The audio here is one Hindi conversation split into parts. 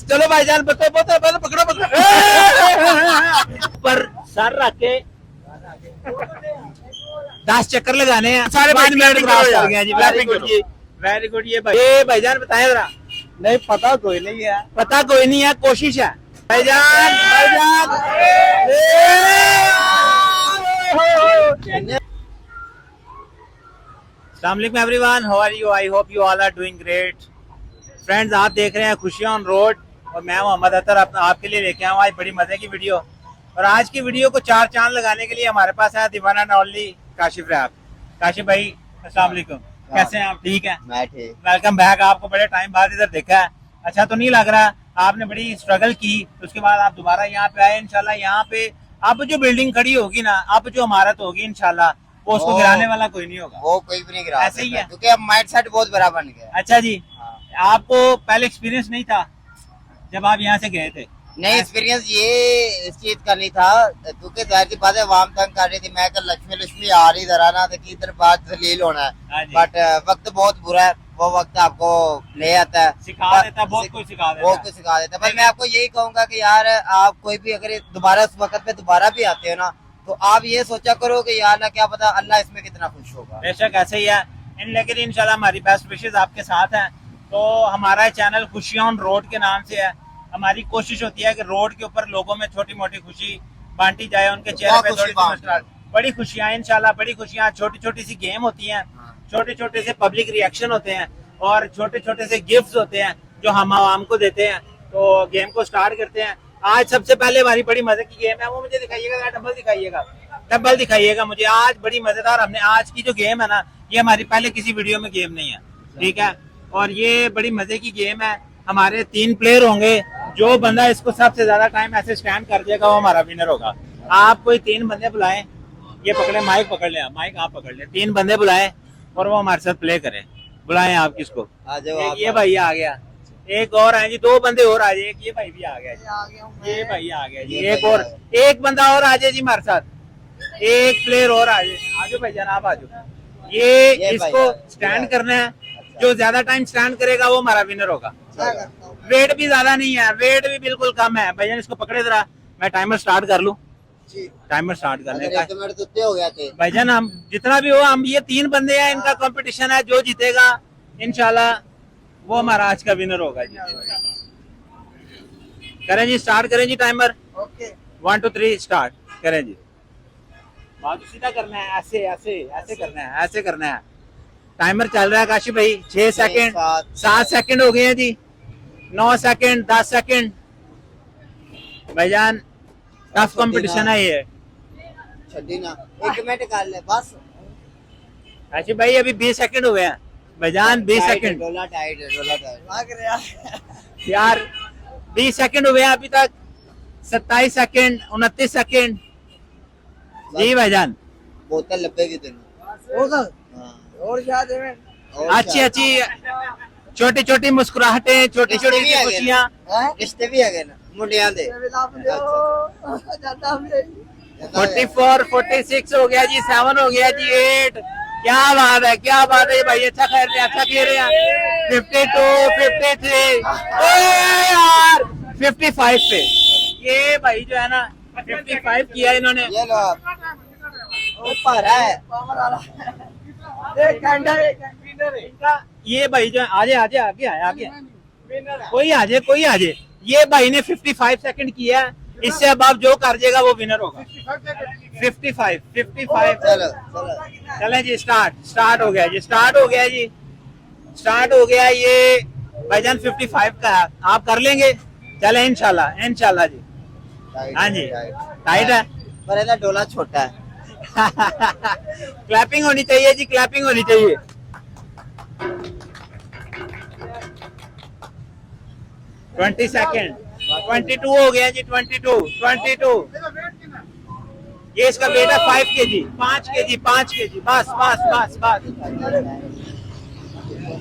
चलो भाईजान बताओ बताओ पकड़ो पकड़ो पर सर रख के 10 चक्कर लगाने हैं सारे 5 मिनट क्रॉस कर गए जी वेरी गुड ये भाईजान बताएं जरा नहीं पता कोई नहीं है पता कोई नहीं है कोशिश है भाईजान अस्सलाम वालेकुम everyone how are you I hope you all are doing great friends आप देख रहे हैं खुशियां ऑन रोड और मैं मोहम्मद अतर आपके लिए लेके आया हूँ आज बड़ी मजे की वीडियो और आज की वीडियो को 4 चांद लगाने के लिए हमारे पास है दीवाना नॉली काशिफ रैप काशिफ भाई अस्सलाम वालेकुम कैसे हैं आप ठीक है मैं ठीक वेलकम बैक आपको बड़े टाइम बाद इधर देखा है अच्छा तो नहीं लग रहा आपने बड़ी स्ट्रगल की उसके बाद आप दोबारा यहाँ पे आए इंशाल्लाह यहाँ पे अब जो बिल्डिंग खड़ी होगी ना अब जो इमारत होगी इंशाल्लाह वो उसको गिराने वाला कोई नहीं होगा वो कोई भी नहीं गिरा ऐसे ही है क्योंकि अब माइंड सेट बहुत बड़ा बन गया अच्छा जी आपको पहले एक्सपीरियंस नहीं था जब आप यहाँ से गए थे नहीं एक्सपीरियंस ये इस चीज का नहीं था क्योंकि जाहिर सी बात है वाम तंग कर रही थी मैं कल लक्ष्मी आ रही इधर आना तो कि इधर बात जलील होना है बट वक्त बहुत बुरा है वो वक्त आपको ले आता है सिखा देता बहुत कुछ सिखा देता बहुत कुछ सिखा देता है पर मैं आपको यही कहूंगा कि यार आप कोई भी अगर दोबारा उस वक्त पे दोबारा भी आते हो ना तो आप ये सोचा करो कि यार ना क्या पता अल्लाह इसमें कितना खुश होगा बेशक ऐसे ही है लेकिन इंशाल्लाह हमारी बेस्ट विशेष आपके साथ हैं तो हमारा चैनल खुशियां ऑन रोड के नाम से है हमारी कोशिश होती है कि रोड के ऊपर लोगों में छोटी मोटी खुशी बांटी जाए उनके चेहरे पे थोड़ी बड़ी खुशियां इंशाल्लाह बड़ी खुशियां छोटी छोटी सी गेम होती हैं छोटे छोटे से पब्लिक रिएक्शन होते हैं और छोटे छोटे से गिफ्ट्स होते हैं जो हम आवाम को देते हैं तो गेम को स्टार्ट करते हैं आज सबसे पहले हमारी बड़ी मजे की गेम है वो मुझे दिखाइएगा डबल दिखाइएगा मुझे आज बड़ी मजेदार हमने आज की जो गेम है ना ये हमारी पहले किसी वीडियो में गेम नहीं है ठीक है और ये बड़ी मजे की गेम है हमारे 3 प्लेयर होंगे जो बंदा इसको सबसे ज्यादा टाइम ऐसे स्टैंड कर देगा वो हमारा विनर होगा आप कोई 3 बंदे बुलाएं ये पकड़े माइक पकड़ ले माइक आप पकड़ ले 3 बंदे बुलाएं और वो हमारे साथ प्ले करें बुलाएं आप किसको ये भाई आ गया एक और है जी 2 बंदे और आ जाए ये भाई भी आ गया जी ये भाई आ गया जी एक बंदा और आ जाए जी हमारे साथ एक प्लेयर और आ जाए आजो भाई जान आप आजो ये इसको स्टैंड करना है जो ज्यादा टाइम स्टैंड करेगा वो हमारा विनर होगा वेट भी ज्यादा नहीं है वेट भी बिल्कुल कम है भैया इसको पकड़े जरा मैं टाइमर स्टार्ट कर लूं टाइमर स्टार्ट करने का हो गया थे भाईजान हम जितना भी हो हम ये 3 बंदे हैं इनका कंपटीशन है जो जीतेगा इंशाल्लाह वो हमारा आज का विनर होगा जी करें जी स्टार्ट करें जी टाइमर 1 2 3 स्टार्ट करें जी बाजू सीधा करना है ऐसे ऐसे ऐसे करना है ऐसे करना है टाइमर चल रहा है काशिफ भाई 6 सेकंड 7 सेकंड हो गए हैं जी 9 सेकंड 10 सेकंड भाईजान टफ कंपटीशन है ये छड्डी ना 1 मिनट कर ले बस काशिफ भाई अभी 20 सेकंड हो गए हैं भाईजान 20 सेकंड डोला टाइट लग रहा यार 20 सेकंड हो गए अभी तक 27 सेकंड 29 सेकंड जी भाईजान बोतल लपेगी तेरे और क्या दे अच्छी अच्छी छोटी छोटी मुस्कुराहटें छोटी छोटी खुशियां रिश्ते भी आ गए ना मुंडियां दे 44 46 हो गया जी 7 हो गया जी 8 क्या बात है भाई अच्छा खेल रहे हैं 52 53 ओ यार 55 पे ये भाई जो है ना 55 किया इन्होंने ये लो ऊपर है ये भाई जो आजे आगे कोई आजे ये भाई ने 55 सेकंड किया इससे अब आप जो कर जाएगा वो विनर होगा 55 चले जी स्टार्ट हो गया ये भाईजान 55 का है आप कर लेंगे चले इंशाल्लाह जी हाँ जी टाइट है पर ਇਹਦਾ डोला छोटा है क्लैपिंग होनी चाहिए जी क्लैपिंग होनी चाहिए 20 सेकंड 22 हो गया जी 22 ये इसका वेट है 5 kg 5 kg बस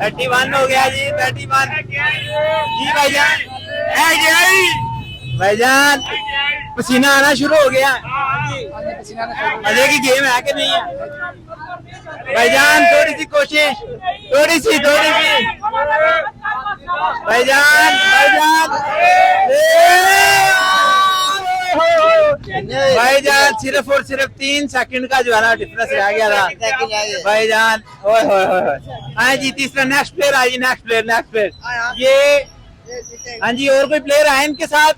31 हो गया जी 31 जी भाईजान पसीना आना शुरू हो गया मजे की गेम है कि नहीं है भाईजान थोड़ी सी कोशिश, थोड़ी सी भाईजान भाईजान सिर्फ और सिर्फ 3 सेकंड का जो है ना डिफरेंस रह गया था भाईजान। ओए होए होए, हाँ जी तीसरा नेक्स्ट प्लेयर आइए, नेक्स्ट प्लेयर ये। हाँ जी और कोई प्लेयर आए इनके साथ?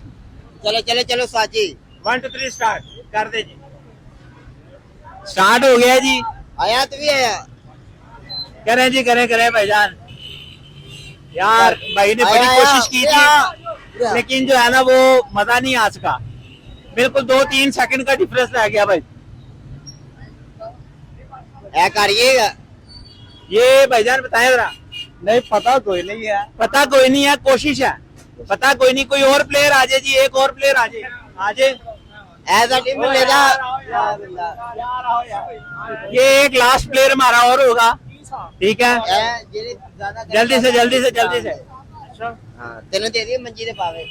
चलो चलो चलो साची 1 2 3 स्टार्ट कर दे जी। स्टार्ट हो गया जी, आया तो भी आया। करें जी करें भाईजान। यार भाई ने बड़ी आया, कोशिश की थी लेकिन जो है ना वो मजा नहीं आ सका, बिल्कुल 2-3 सेकंड का डिफरेंस रह गया भाई। ऐ करिएगा ये भाईजान बताएं जरा। नहीं पता कोई नहीं है। पता कोई नहीं है, कोशिश है, पता कोई नहीं। कोई और प्लेयर आ जाए जी, एक और प्लेयर आ जाए। ऐसा टीम में लेना। ये एक लास्ट प्लेयर हमारा और होगा, ठीक है? जल्दी से तेन दे दिए मंजी दे पावे।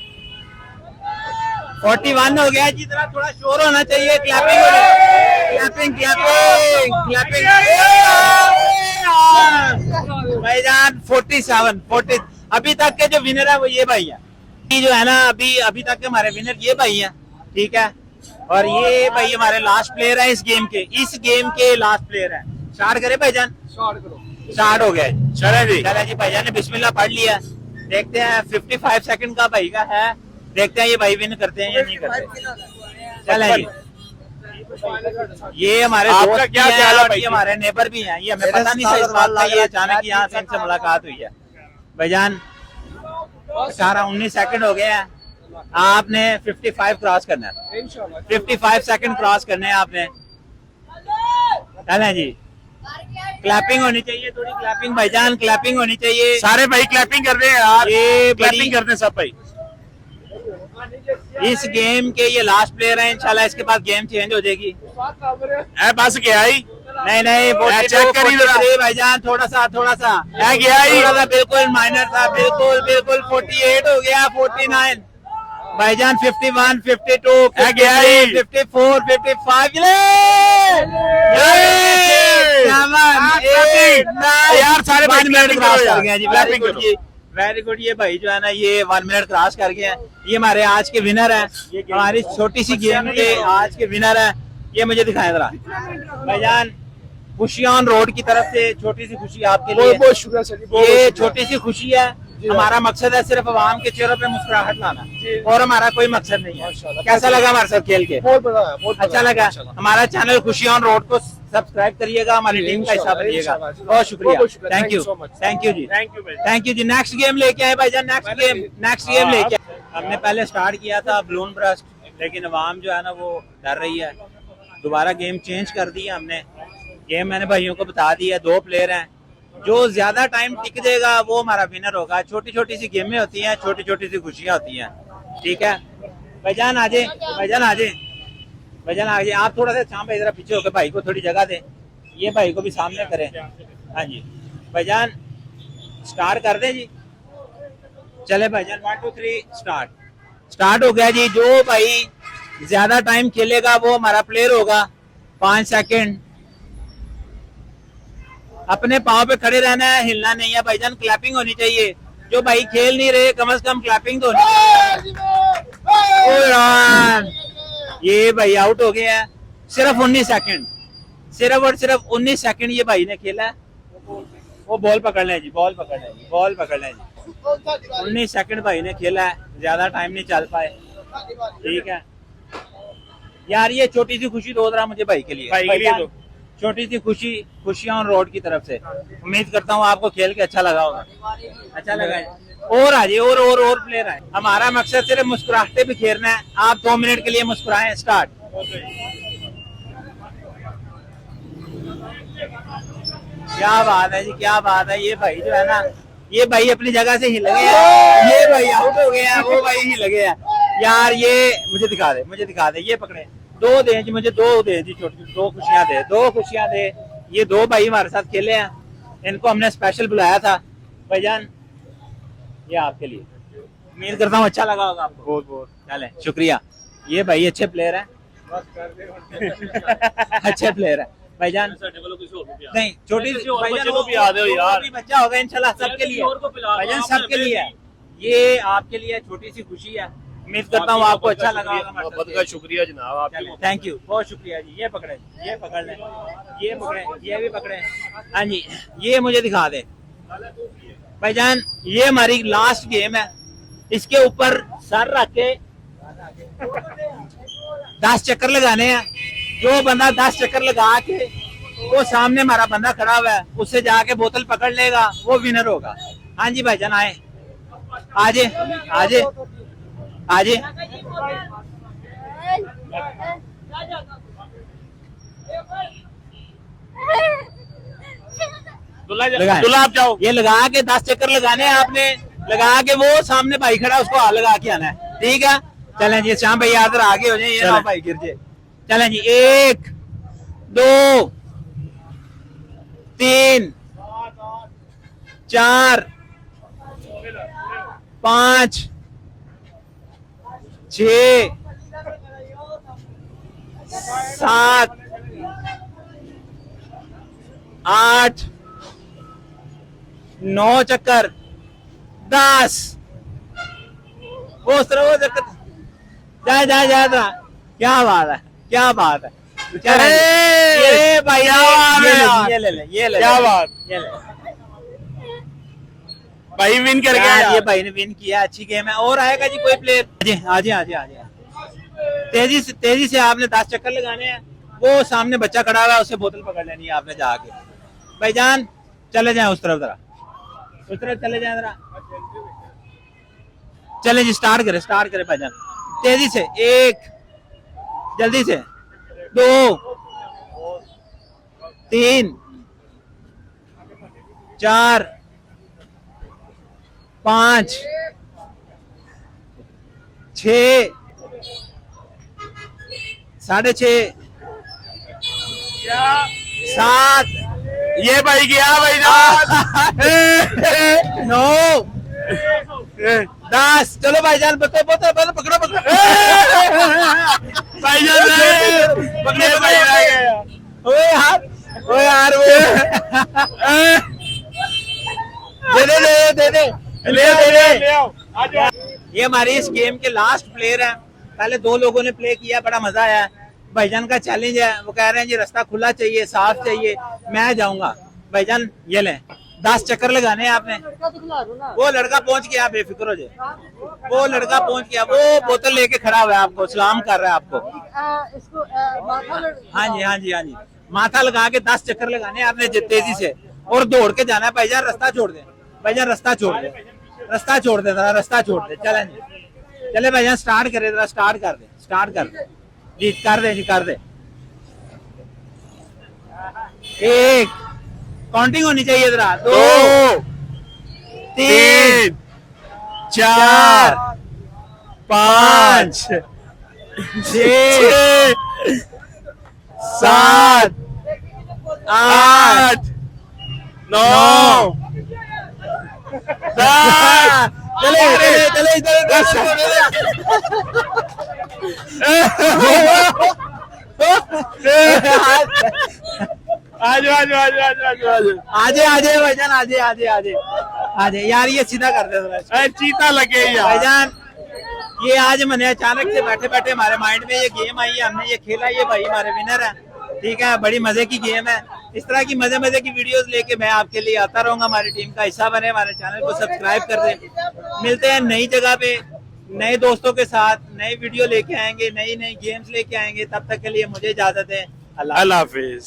41 हो गया जी, जरा थोड़ा शोर होना चाहिए। क्लैपिंग भाईजान 47 40। अभी तक के जो विनर है वो ये भाई है, ये जो है ना अभी तक के हमारे विनर ये भाई है, ठीक है? और ये भाई हमारे लास्ट प्लेयर है इस गेम के लास्ट प्लेयर है। स्टार्ट करें भाईजान? स्टार्ट हो गया चले जी भाईजान ने बिस्मिल्लाह पढ़ लिया। देखते हैं 55 सेकंड का भाई का है, देखते हैं ये भाई विन करते हैं या नहीं करते। चले जी, ये हमारे दोस्त क्या ख्याल है, हमारे नेबर भी हैं, ये हमें पता नहीं था इस बात का, ये अचानक यहाँ से इनसे मुलाकात हुई है। भाईजान 18-19 सेकंड हो गए हैं, आपने 55 क्रॉस करना है, 55 सेकंड क्रॉस करने हैं आपने। चलें जी, क्लैपिंग होनी चाहिए, थोड़ी क्लैपिंग भाईजान, क्लैपिंग होनी चाहिए। सारे भाई क्लैपिंग कर रहे हैं यार, ये क्लैपिंग करते हैं सब भाई। इस गेम के ये लास्ट प्लेयर हैं, इंशाल्लाह इसके बाद गेम चेंज हो जाएगी। बस गया ही नहीं चेक करिए जरा भाईजान, थोड़ा सा गया ही, थोड़ा सा बिल्कुल माइनर था, बिल्कुल 48 हो गया, 49 भाईजान, 51 52 गया ही, 54 55 यार सारे भाई मिनट क्रॉस कर गए जी। वेरी गुड, ये भाई जो है ना ये 1 मिनट क्रॉस कर गए हैं। ये हमारे आज के विनर हैं, हमारी छोटी सी गेम के आज के विनर हैं। ये मुझे दिखाएं जरा भाईजान, खुशियां ऑन रोड की तरफ से छोटी सी खुशी आपके लिए। बहुत शुक्रिया सर जी, ये छोटी सी खुशी है, हमारा मकसद है सिर्फ आवाम के चेहरों पे मुस्कुराहट लाना, और हमारा कोई मकसद नहीं है। कैसा लगा हमारे साथ खेल के? बहुत मजा आया, बहुत अच्छा लगा। हमारा चैनल खुशी ऑन रोड को सब्सक्राइब करिएगा, हमारी टीम का हिस्सा बनिएगा। बहुत शुक्रिया, थैंक यू जी, थैंक यू जी। नेक्स्ट गेम लेके आए भाईजान, नेक्स्ट गेम लेके आए। हमने पहले स्टार्ट किया था बलून ब्रस्ट, लेकिन अवाम जो है ना वो डर रही है, दोबारा गेम चेंज कर दी हमने। गेम मैंने भाइयों को बता दिया, 2 प्लेयर हैं, जो ज्यादा टाइम टिक देगा वो हमारा विनर होगा। छोटी छोटी सी गेमें होती हैं, छोटी छोटी सी खुशियां होती हैं, ठीक है? भाईजान आ जाए, आप थोड़ा सा शाम इधर पीछे होकर भाई को थोड़ी जगह दें, ये भाई को भी सामने करें। हाँ जी भाईजान, स्टार्ट कर दें जी। चले भाईजान 1 2 3 स्टार्ट हो गया जी। जो भाई ज्यादा टाइम खेलेगा वो हमारा प्लेयर होगा। 5 सेकंड, अपने पाँव पे खड़े रहना है, हिलना नहीं है भाईजान। क्लैपिंग होनी चाहिए, जो भाई खेल नहीं रहे कम से कम क्लैपिंग तो होनी चाहिए। ये भाई आउट हो गया है। सिर्फ 19 सेकंड, सिर्फ और सिर्फ 19 सेकंड ये भाई ने खेला है। वो बॉल पकड़ लें जी, बॉल पकड़ लें जी। 19 सेकंड भाई ने खेला है, ज्यादा टाइम नहीं चल पाए, ठीक है यार। ये छोटी सी खुशी दो जरा मुझे भाई के लिए, दो छोटी सी खुशी, खुशियां ऑन रोड की तरफ से। उम्मीद करता हूँ आपको खेल के अच्छा लगा होगा। अच्छा लगा है, और आ जाइए, और प्लेयर आए। हमारा मकसद सिर्फ मुस्कुराहटे भी खेलना है। आप 2 मिनट के लिए मुस्कुराएं। स्टार्ट। क्या बात है जी, क्या बात है। ये भाई जो है ना, ये भाई अपनी जगह से हिल गए हैं, ये भाई आउट हो गए हैं, वो भाई हिल गए हैं यार। ये मुझे दिखा दे, ये पकड़े, 2 दे जी मुझे, 2 दे जी, छोटी 2 खुशियां दे। ये 2 भाई हमारे साथ खेले हैं, इनको हमने स्पेशल बुलाया था भाईजान, ये आपके लिए। उम्मीद करता हूँ अच्छा लगा होगा आपको। बहुत चले, शुक्रिया। ये भाई अच्छे प्लेयर हैं अच्छे प्लेयर है। भाईजान ਸਾਡੇ ਵੱਲੋਂ ਕਿਸੇ ਹੋਰ ਨੂੰ ਪਿਆ नहीं छोटी किसी और भाईजान बच्चे को पिला दो वो यार। भी बच्चा होगा इंशाल्लाह सबके लिए किसी और को पिला दो, भाईजान आपने सबके भेज लिए है दी। ये आपके लिए छोटी सी खुशी है उम्मीद करता हूँ आपको अच्छा लगा होगा हमारे बहुत साथ। का शुक्रिया जनाब आपकी थैंक यू बहुत शुक्रिया जी ये पकड़े ये पकड़ लें ये पकड़े ये भी पकड़े हाँ जी ये मुझे दिखा दे भाईजान ये हमारी लास्ट गेम है इसके ऊपर सर रख के 10 चक्कर लगाने हैं जो बंदा 10 चक्कर लगा के वो सामने हमारा बंदा खड़ा हुआ है उससे जाके बोतल पकड़ लेगा वो विनर होगा हाँ जी भाईजान आए आजे आजे आजे लगाएं। दुल्हा आप जाओ ये लगा के 10 चक्कर लगाने हैं आपने लगा के वो सामने भाई खड़ा है, उसको हाथ लगा के आना है ठीक है चलें जी श्याम भाई याद आगे हो जाए ये ना भाई गिर जाए चलें जी 1 2 3 4 5 6 7 8 9 चक्कर 10 वो चक्कर जा क्या बात है क्या बात है अरे! ये भाई क्या बात है यार! ये ले क्या बात? ये ले भाई विन कर यार, गया ये भाई ने विन किया अच्छी गेम है और आएगा जी कोई प्लेयर आजे तेजी से आपने 10 चक्कर लगाने हैं वो सामने बच्चा खड़ा हुआ है उससे बोतल पकड़ लेनी है आपने जाके भाईजान चले जाएं उस तरफ चले जाएं जरा चले जी स्टार्ट करे भाईजान तेजी से 1 जल्दी से 2 3 4 5 6 6:30 7 ये भाई गया भाई 9 10 चलो भाईजान पकड़ो पकड़े भाई रह गया ओ यार दे ले आओ आ जाओ ये हमारी इस गेम के लास्ट प्लेयर हैं पहले 2 लोगों ने प्ले किया बड़ा मजा आया भाईजान का चैलेंज है वो कह रहे हैं जी रास्ता खुला चाहिए साफ चाहिए मैं जाऊंगा भाईजान ये लें 10 चक्कर लगाने हैं आपने वो लड़का पहुंच गया बेफिक्र हो जाए वो लड़का पहुंच गया वो बोतल लेके खड़ा हुआ है आपको सलाम कर रहा है आपको हाँ जी माथा लगा के 10 चक्कर लगाने हैं आपने तेजी से और दौड़ के जाना है भाईजान रास्ता छोड़ दे चले भाईजान स्टार्ट कर दे जी कर दे 1 काउंटिंग होनी चाहिए जरा 2 3 4 5 6 7 8 9 आजे भाईजान आजे यार ये सीधा कर दे जरा चीता लगे यार भाईजान ये आज मैंने अचानक से बैठे हमारे माइंड में ये गेम आई है हमने ये खेला ये भाई हमारे विनर है ठीक है बड़ी मजे की गेम है इस तरह की मजे की वीडियोस लेके मैं आपके लिए आता रहूंगा हमारी टीम का हिस्सा बने हमारे चैनल को सब्सक्राइब कर दे मिलते हैं नई जगह पे नए दोस्तों के साथ नई वीडियो लेके आएंगे नई गेम्स लेके आएंगे तब तक के लिए मुझे इजाजत है अल्लाह हाफिज।